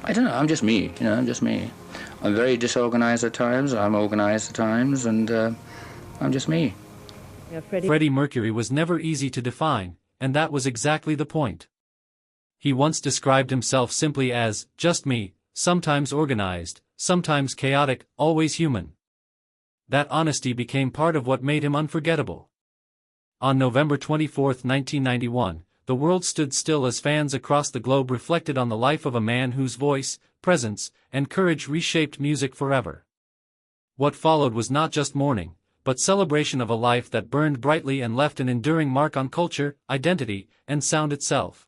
I don't know, I'm just me, I'm just me. I'm very disorganized at times, I'm organized at times, and I'm just me. Yeah, Freddie Mercury was never easy to define, and that was exactly the point. He once described himself simply as, just me, sometimes organized, sometimes chaotic, always human. That honesty became part of what made him unforgettable. On November 24, 1991, the world stood still as fans across the globe reflected on the life of a man whose voice, presence, and courage reshaped music forever. What followed was not just mourning, but celebration of a life that burned brightly and left an enduring mark on culture, identity, and sound itself.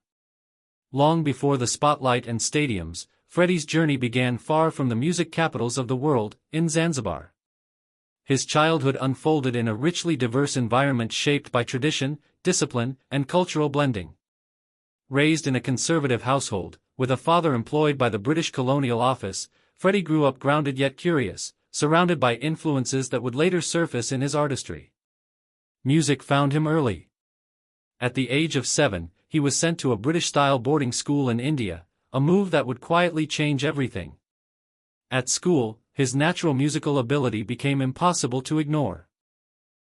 Long before the spotlight and stadiums, Freddie's journey began far from the music capitals of the world, in Zanzibar. His childhood unfolded in a richly diverse environment shaped by tradition, discipline, and cultural blending. Raised in a conservative household, with a father employed by the British Colonial Office, Freddie grew up grounded yet curious, surrounded by influences that would later surface in his artistry. Music found him early. At the age of 7, he was sent to a British-style boarding school in India, a move that would quietly change everything. At school, his natural musical ability became impossible to ignore.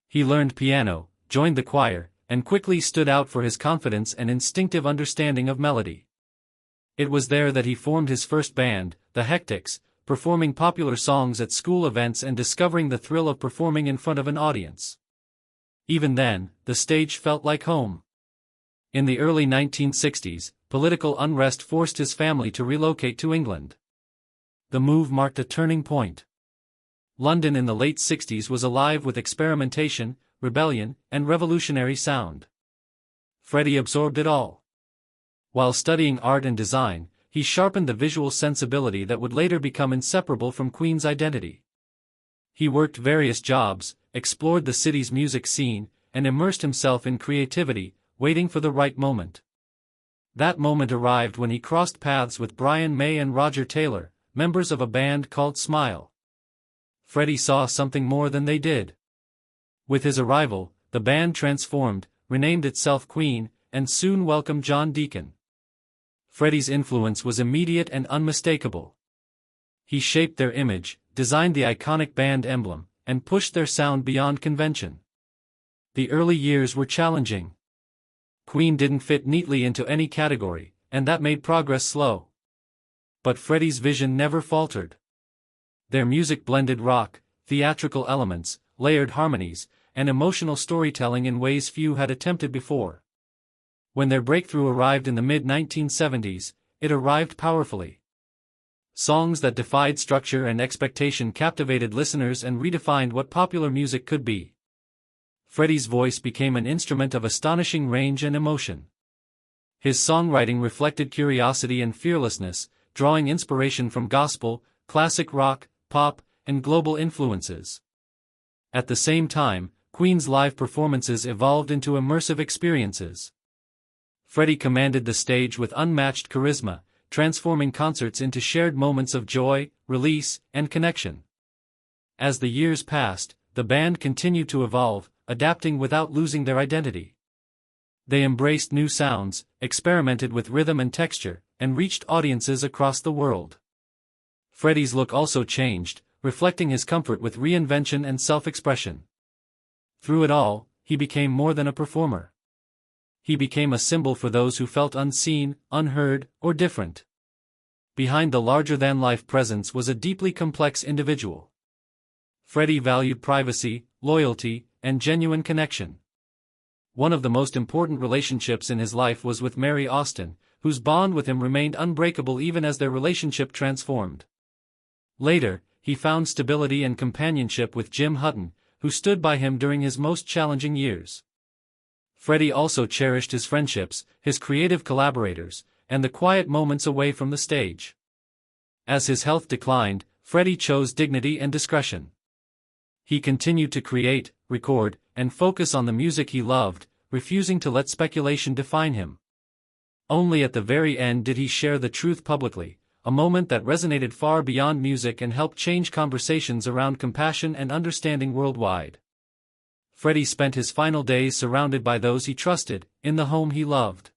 He learned piano, joined the choir, and quickly stood out for his confidence and instinctive understanding of melody. It was there that he formed his first band, the Hectics, performing popular songs at school events and discovering the thrill of performing in front of an audience. Even then, the stage felt like home. In the early 1960s, political unrest forced his family to relocate to England. The move marked a turning point. London in the late 60s was alive with experimentation, rebellion, and revolutionary sound. Freddie absorbed it all. While studying art and design, he sharpened the visual sensibility that would later become inseparable from Queen's identity. He worked various jobs, explored the city's music scene, and immersed himself in creativity, waiting for the right moment. That moment arrived when he crossed paths with Brian May and Roger Taylor, members of a band called Smile. Freddie saw something more than they did. With his arrival, the band transformed, renamed itself Queen, and soon welcomed John Deacon. Freddie's influence was immediate and unmistakable. He shaped their image, designed the iconic band emblem, and pushed their sound beyond convention. The early years were challenging. Queen didn't fit neatly into any category, and that made progress slow. But Freddie's vision never faltered. Their music blended rock, theatrical elements, layered harmonies, and emotional storytelling in ways few had attempted before. When their breakthrough arrived in the mid-1970s, it arrived powerfully. Songs that defied structure and expectation captivated listeners and redefined what popular music could be. Freddie's voice became an instrument of astonishing range and emotion. His songwriting reflected curiosity and fearlessness, drawing inspiration from gospel, classic rock, pop, and global influences. At the same time, Queen's live performances evolved into immersive experiences. Freddie commanded the stage with unmatched charisma, transforming concerts into shared moments of joy, release, and connection. As the years passed, the band continued to evolve, adapting without losing their identity. They embraced new sounds, experimented with rhythm and texture, and reached audiences across the world. Freddie's look also changed, reflecting his comfort with reinvention and self-expression. Through it all, he became more than a performer. He became a symbol for those who felt unseen, unheard, or different. Behind the larger-than-life presence was a deeply complex individual. Freddie valued privacy, loyalty, and genuine connection. One of the most important relationships in his life was with Mary Austin, whose bond with him remained unbreakable even as their relationship transformed. Later, he found stability and companionship with Jim Hutton, who stood by him during his most challenging years. Freddie also cherished his friendships, his creative collaborators, and the quiet moments away from the stage. As his health declined, Freddie chose dignity and discretion. He continued to create, record, and focus on the music he loved, refusing to let speculation define him. Only at the very end did he share the truth publicly, a moment that resonated far beyond music and helped change conversations around compassion and understanding worldwide. Freddie spent his final days surrounded by those he trusted, in the home he loved.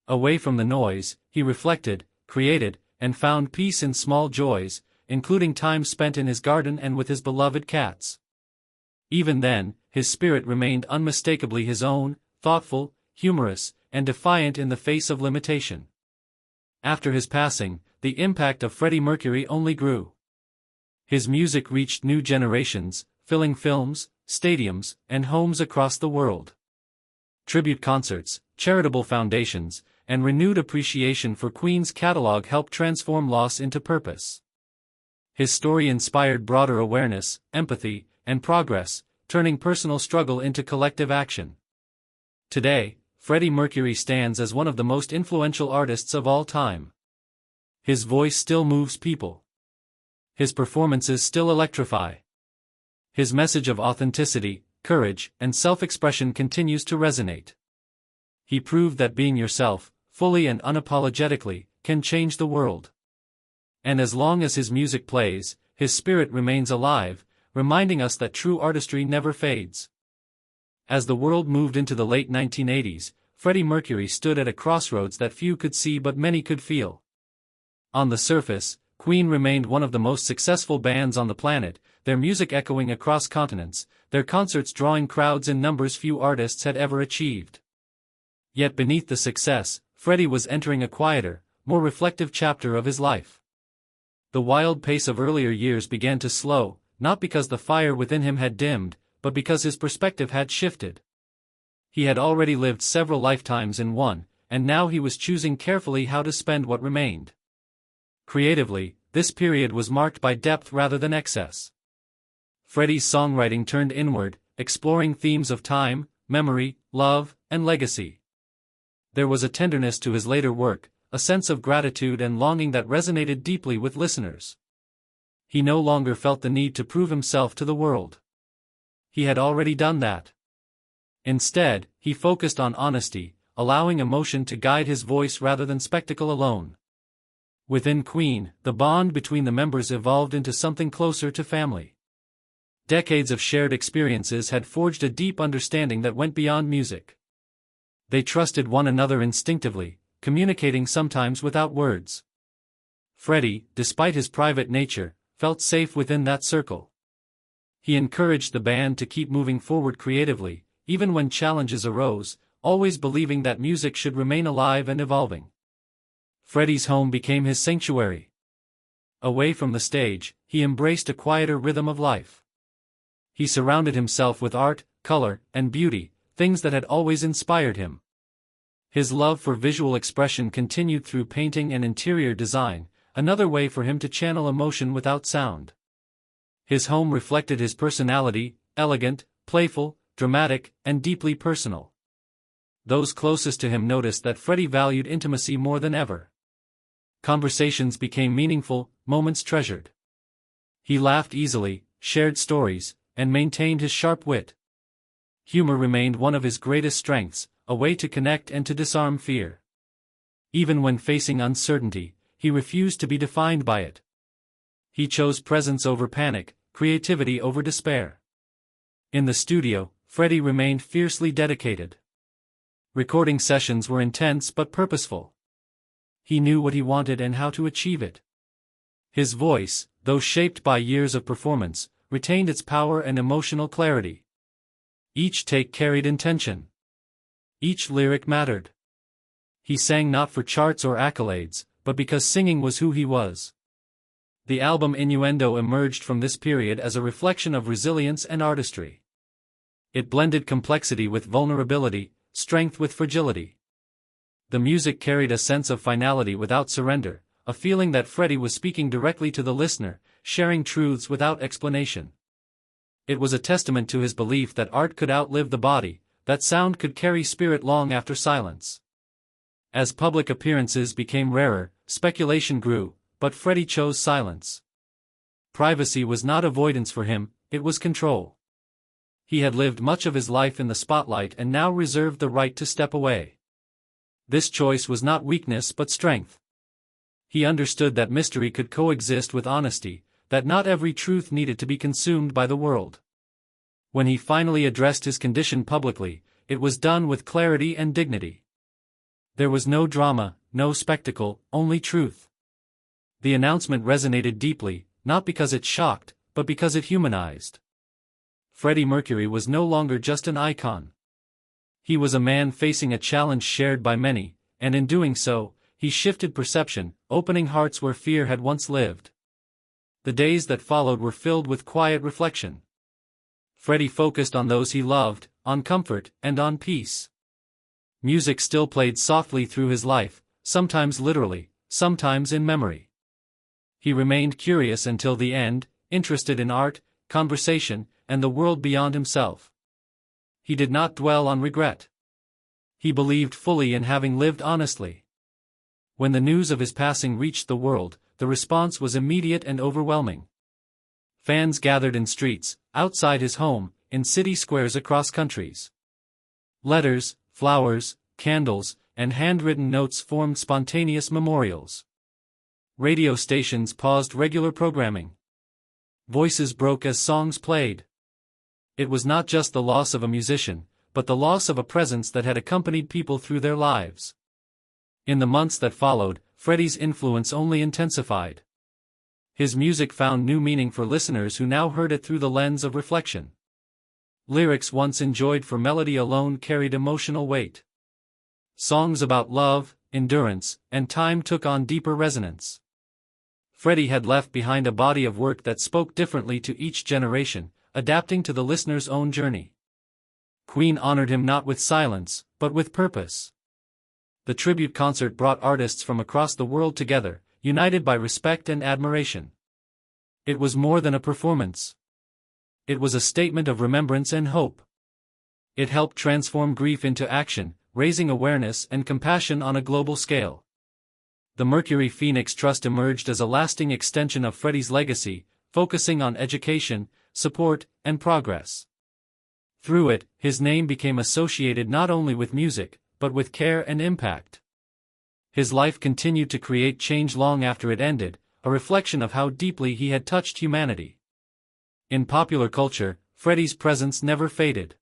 Away from the noise, he reflected, created, and found peace in small joys, including time spent in his garden and with his beloved cats. Even then, his spirit remained unmistakably his own, thoughtful, humorous, and defiant in the face of limitation. After his passing, the impact of Freddie Mercury only grew. His music reached new generations, filling films, stadiums, and homes across the world. Tribute concerts, charitable foundations, and renewed appreciation for Queen's catalog helped transform loss into purpose. His story inspired broader awareness, empathy, and progress, turning personal struggle into collective action. Today, Freddie Mercury stands as one of the most influential artists of all time. His voice still moves people. His performances still electrify. His message of authenticity, courage, and self-expression continues to resonate. He proved that being yourself, fully and unapologetically, can change the world. And as long as his music plays, his spirit remains alive, reminding us that true artistry never fades. As the world moved into the late 1980s, Freddie Mercury stood at a crossroads that few could see but many could feel. On the surface, Queen remained one of the most successful bands on the planet, their music echoing across continents, their concerts drawing crowds in numbers few artists had ever achieved. Yet beneath the success, Freddie was entering a quieter, more reflective chapter of his life. The wild pace of earlier years began to slow, not because the fire within him had dimmed, but because his perspective had shifted. He had already lived several lifetimes in one, and now he was choosing carefully how to spend what remained. Creatively, this period was marked by depth rather than excess. Freddie's songwriting turned inward, exploring themes of time, memory, love, and legacy. There was a tenderness to his later work, a sense of gratitude and longing that resonated deeply with listeners. He no longer felt the need to prove himself to the world. He had already done that. Instead, he focused on honesty, allowing emotion to guide his voice rather than spectacle alone. Within Queen, the bond between the members evolved into something closer to family. Decades of shared experiences had forged a deep understanding that went beyond music. They trusted one another instinctively, communicating sometimes without words. Freddie, despite his private nature, felt safe within that circle. He encouraged the band to keep moving forward creatively, even when challenges arose, always believing that music should remain alive and evolving. Freddie's home became his sanctuary. Away from the stage, he embraced a quieter rhythm of life. He surrounded himself with art, color, and beauty, things that had always inspired him. His love for visual expression continued through painting and interior design, another way for him to channel emotion without sound. His home reflected his personality, elegant, playful, dramatic, and deeply personal. Those closest to him noticed that Freddie valued intimacy more than ever. Conversations became meaningful, moments treasured. He laughed easily, shared stories, and maintained his sharp wit. Humor remained one of his greatest strengths, a way to connect and to disarm fear. Even when facing uncertainty, he refused to be defined by it. He chose presence over panic, creativity over despair. In the studio, Freddie remained fiercely dedicated. Recording sessions were intense but purposeful. He knew what he wanted and how to achieve it. His voice, though shaped by years of performance, retained its power and emotional clarity. Each take carried intention. Each lyric mattered. He sang not for charts or accolades, but because singing was who he was. The album Innuendo emerged from this period as a reflection of resilience and artistry. It blended complexity with vulnerability, strength with fragility. The music carried a sense of finality without surrender, a feeling that Freddie was speaking directly to the listener, sharing truths without explanation. It was a testament to his belief that art could outlive the body, that sound could carry spirit long after silence. As public appearances became rarer, speculation grew, but Freddie chose silence. Privacy was not avoidance for him, it was control. He had lived much of his life in the spotlight and now reserved the right to step away. This choice was not weakness but strength. He understood that mystery could coexist with honesty, that not every truth needed to be consumed by the world. When he finally addressed his condition publicly, it was done with clarity and dignity. There was no drama, no spectacle, only truth. The announcement resonated deeply, not because it shocked, but because it humanized. Freddie Mercury was no longer just an icon. He was a man facing a challenge shared by many, and in doing so, he shifted perception, opening hearts where fear had once lived. The days that followed were filled with quiet reflection. Freddie focused on those he loved, on comfort, and on peace. Music still played softly through his life, sometimes literally, sometimes in memory. He remained curious until the end, interested in art, conversation, and the world beyond himself. He did not dwell on regret. He believed fully in having lived honestly. When the news of his passing reached the world, the response was immediate and overwhelming. Fans gathered in streets, outside his home, in city squares across countries. Letters, flowers, candles, and handwritten notes formed spontaneous memorials. Radio stations paused regular programming. Voices broke as songs played. It was not just the loss of a musician, but the loss of a presence that had accompanied people through their lives. In the months that followed, Freddie's influence only intensified. His music found new meaning for listeners who now heard it through the lens of reflection. Lyrics once enjoyed for melody alone carried emotional weight. Songs about love, endurance, and time took on deeper resonance. Freddie had left behind a body of work that spoke differently to each generation, adapting to the listener's own journey. Queen honored him not with silence, but with purpose. The tribute concert brought artists from across the world together, united by respect and admiration. It was more than a performance. It was a statement of remembrance and hope. It helped transform grief into action, raising awareness and compassion on a global scale. The Mercury Phoenix Trust emerged as a lasting extension of Freddie's legacy, focusing on education, support, and progress. Through it, his name became associated not only with music, but with care and impact. His life continued to create change long after it ended, a reflection of how deeply he had touched humanity. In popular culture, Freddie's presence never faded.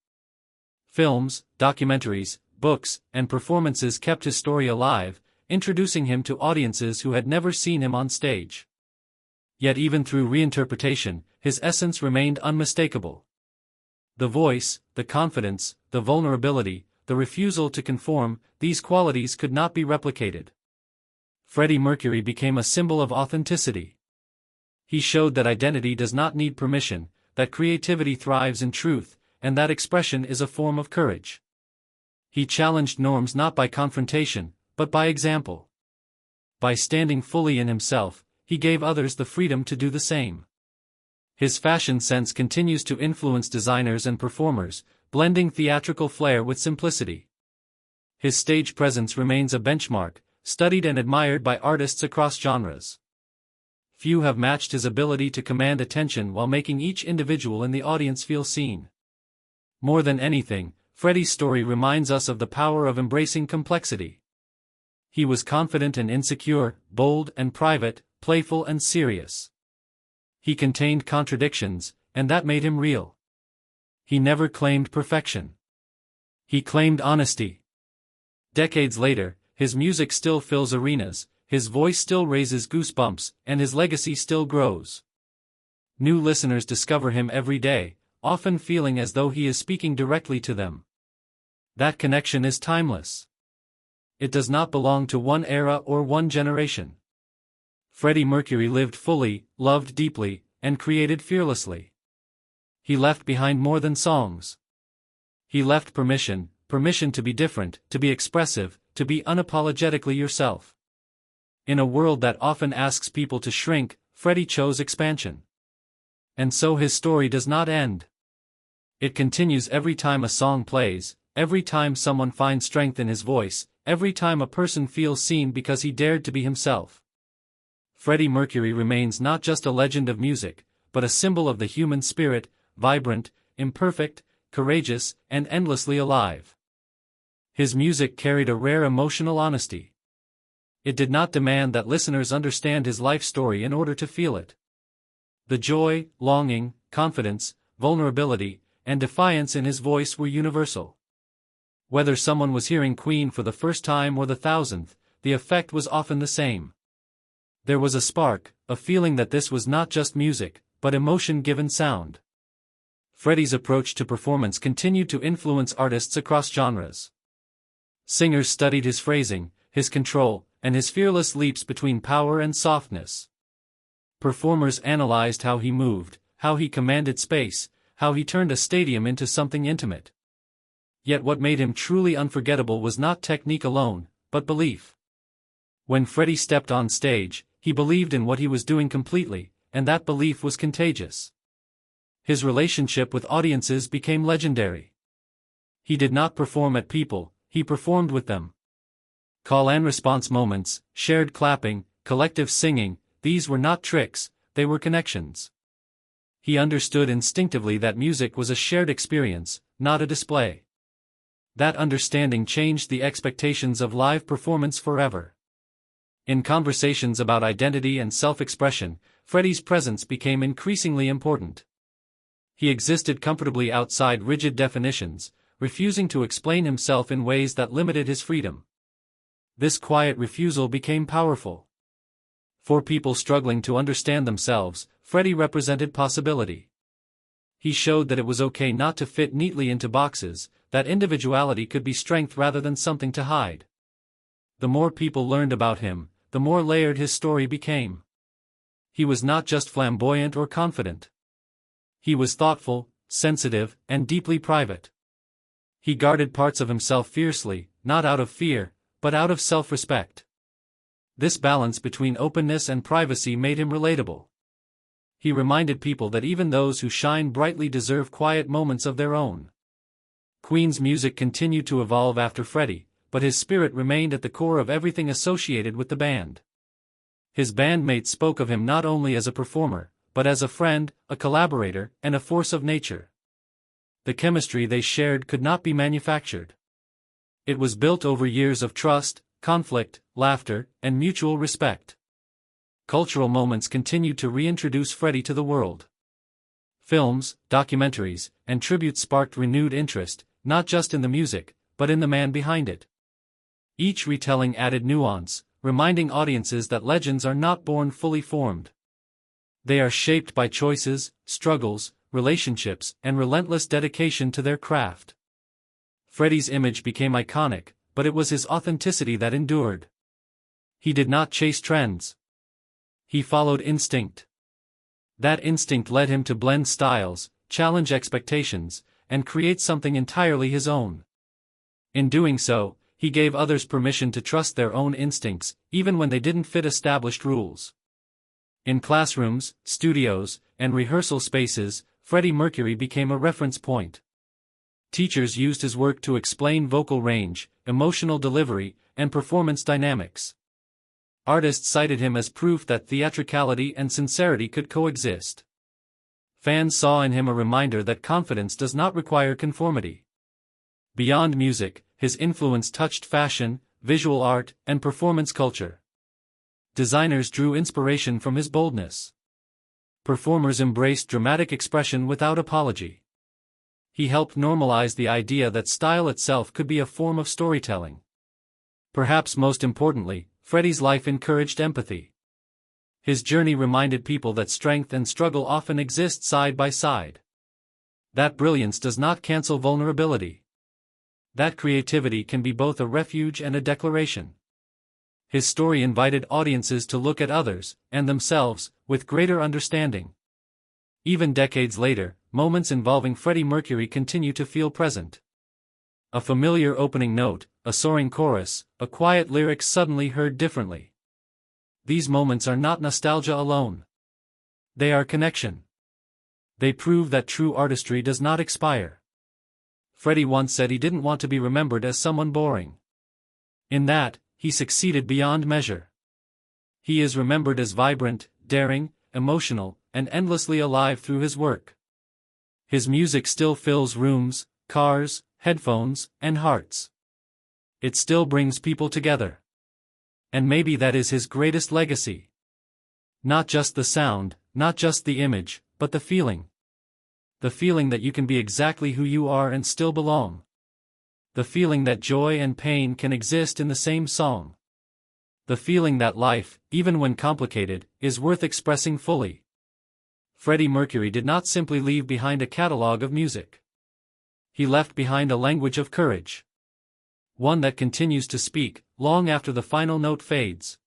Films, documentaries, books, and performances kept his story alive, introducing him to audiences who had never seen him on stage. Yet even through reinterpretation, his essence remained unmistakable. The voice, the confidence, the vulnerability, the refusal to conform, these qualities could not be replicated. Freddie Mercury became a symbol of authenticity. He showed that identity does not need permission, that creativity thrives in truth, and that expression is a form of courage. He challenged norms not by confrontation, but by example. By standing fully in himself, he gave others the freedom to do the same. His fashion sense continues to influence designers and performers, blending theatrical flair with simplicity. His stage presence remains a benchmark, studied and admired by artists across genres. Few have matched his ability to command attention while making each individual in the audience feel seen. More than anything, Freddie's story reminds us of the power of embracing complexity. He was confident and insecure, bold and private, playful and serious. He contained contradictions, and that made him real. He never claimed perfection. He claimed honesty. Decades later, his music still fills arenas, his voice still raises goosebumps, and his legacy still grows. New listeners discover him every day, often feeling as though he is speaking directly to them. That connection is timeless. It does not belong to one era or one generation. Freddie Mercury lived fully, loved deeply, and created fearlessly. He left behind more than songs. He left permission to be different, to be expressive, to be unapologetically yourself. In a world that often asks people to shrink, Freddie chose expansion. And so his story does not end. It continues every time a song plays, every time someone finds strength in his voice, every time a person feels seen because he dared to be himself. Freddie Mercury remains not just a legend of music, but a symbol of the human spirit, vibrant, imperfect, courageous, and endlessly alive. His music carried a rare emotional honesty. It did not demand that listeners understand his life story in order to feel it. The joy, longing, confidence, vulnerability, and defiance in his voice were universal. Whether someone was hearing Queen for the first time or the thousandth, the effect was often the same. There was a spark, a feeling that this was not just music, but emotion given sound. Freddie's approach to performance continued to influence artists across genres. Singers studied his phrasing, his control, and his fearless leaps between power and softness. Performers analyzed how he moved, how he commanded space, how he turned a stadium into something intimate. Yet what made him truly unforgettable was not technique alone, but belief. When Freddie stepped on stage, he believed in what he was doing completely, and that belief was contagious. His relationship with audiences became legendary. He did not perform at people, he performed with them. Call and response moments, shared clapping, collective singing, these were not tricks, they were connections. He understood instinctively that music was a shared experience, not a display. That understanding changed the expectations of live performance forever. In conversations about identity and self-expression, Freddie's presence became increasingly important. He existed comfortably outside rigid definitions, refusing to explain himself in ways that limited his freedom. This quiet refusal became powerful. For people struggling to understand themselves, Freddie represented possibility. He showed that it was okay not to fit neatly into boxes, that individuality could be strength rather than something to hide. The more people learned about him, the more layered his story became. He was not just flamboyant or confident. He was thoughtful, sensitive, and deeply private. He guarded parts of himself fiercely, not out of fear, but out of self-respect. This balance between openness and privacy made him relatable. He reminded people that even those who shine brightly deserve quiet moments of their own. Queen's music continued to evolve after Freddie, but his spirit remained at the core of everything associated with the band. His bandmates spoke of him not only as a performer, but as a friend, a collaborator, and a force of nature. The chemistry they shared could not be manufactured. It was built over years of trust, conflict, laughter, and mutual respect. Cultural moments continued to reintroduce Freddie to the world. Films, documentaries, and tributes sparked renewed interest, not just in the music, but in the man behind it. Each retelling added nuance, reminding audiences that legends are not born fully formed. They are shaped by choices, struggles, relationships, and relentless dedication to their craft. Freddie's image became iconic, but it was his authenticity that endured. He did not chase trends. He followed instinct. That instinct led him to blend styles, challenge expectations, and create something entirely his own. In doing so, he gave others permission to trust their own instincts, even when they didn't fit established rules. In classrooms, studios, and rehearsal spaces, Freddie Mercury became a reference point. Teachers used his work to explain vocal range, emotional delivery, and performance dynamics. Artists cited him as proof that theatricality and sincerity could coexist. Fans saw in him a reminder that confidence does not require conformity. Beyond music, his influence touched fashion, visual art, and performance culture. Designers drew inspiration from his boldness. Performers embraced dramatic expression without apology. He helped normalize the idea that style itself could be a form of storytelling. Perhaps most importantly, Freddie's life encouraged empathy. His journey reminded people that strength and struggle often exist side by side. That brilliance does not cancel vulnerability. That creativity can be both a refuge and a declaration. His story invited audiences to look at others, and themselves, with greater understanding. Even decades later, moments involving Freddie Mercury continue to feel present. A familiar opening note, a soaring chorus, a quiet lyric suddenly heard differently. These moments are not nostalgia alone. They are connection. They prove that true artistry does not expire. Freddie once said he didn't want to be remembered as someone boring. In that, he succeeded beyond measure. He is remembered as vibrant, daring, emotional, and endlessly alive through his work. His music still fills rooms, cars, headphones, and hearts. It still brings people together. And maybe that is his greatest legacy. Not just the sound, not just the image, but the feeling. The feeling that you can be exactly who you are and still belong. The feeling that joy and pain can exist in the same song. The feeling that life, even when complicated, is worth expressing fully. Freddie Mercury did not simply leave behind a catalogue of music. He left behind a language of courage. One that continues to speak, long after the final note fades.